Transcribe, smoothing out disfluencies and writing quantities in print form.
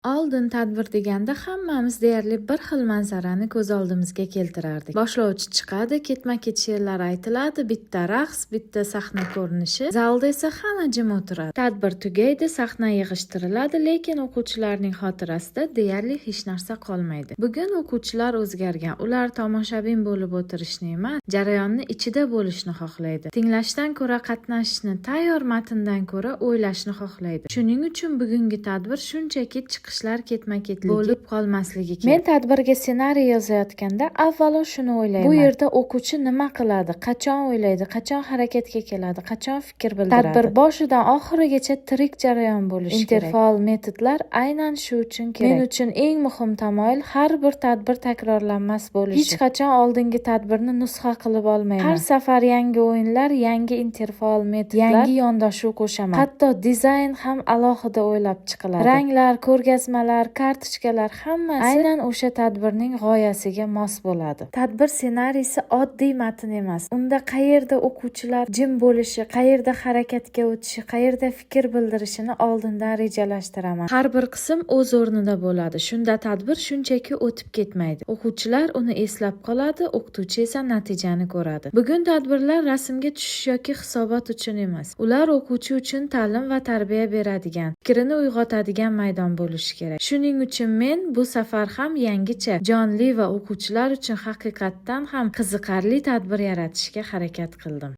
Oldin tadbir deganda hammamiz deyarli bir xil manzarani ko'z oldimizga keltirardik. Boshlovchi chiqadi, ketma-ket she'rlar aytiladi, bitta raqs, bitta sahna ko'rinishi, zalda esa hamma jim o'tiradi. Tadbir tugaydi, sahna yig'ishtiriladi, lekin o'quvchilarning xotirasida deyarli hech narsa qolmaydi. Bugun o'quvchilar o'zgargan. Ular tomoshabin bo'lib o'tirishni emas, jarayonni ichida bo'lishni xohlaydi. Tinglashdan ko'ra qatnashishni, tayyor matndan ko'ra o'ylashni xohlaydi. Shuning uchun bugungi tadbir shunchaki chiqishlar ketma-ketligi bo'lib qolmasligi kerak. Men tadbirga ssenariy yozayotganda avvalo shuni o'ylayman. Bu yerda o'quvchi nima qiladi, qachon o'ylaydi, qachon harakatga keladi, qachon fikr bildiradi. Tadbir boshidan oxirigacha tirik jarayon bo'lishi kerak. Interfaol metodlar aynan shu uchun kerak. Men uchun eng muhim tamoyil har bir tadbir takrorlanmas bo'lishi. Hech qachon oldingi tadbirni nusxa qilib olmayman. Har safar yangi o'yinlar, yangi interfaol metodlar, yangi yondashuv qo'shaman. Hatto dizayn ham alohida o'ylab chiqiladi. Ranglar, ko'rgazmalar, kartochkalar hammasi aynan o'sha tadbirning g'oyasiga mos bo'ladi. Tadbir ssenariysi oddiy matn emas. Unda qayerda o'quvchilar jim bo'lishi, qayerda harakatga o'tishi, qayerda fikr bildirishini oldindan rejalashtiraman. Har bir qism o'z o'rnida bo'ladi. Shunda tadbir shunchaki o'tib ketmaydi. O'quvchilar uni eslab qoladi, o'qituvchi esa natijani ko'radi. Bugun tadbirlar rasmga tushish yoki hisobot uchun emas. Ular o'quvchi uchun ta'lim va tarbiya beradigan, fikrini uyg'otadigan maydon bo'lishi kerak. Shuning uchun men bu safar ham yangicha, jonli va o'quvchilar uchun haqiqatdan ham qiziqarli tadbir yaratishga harakat qildim.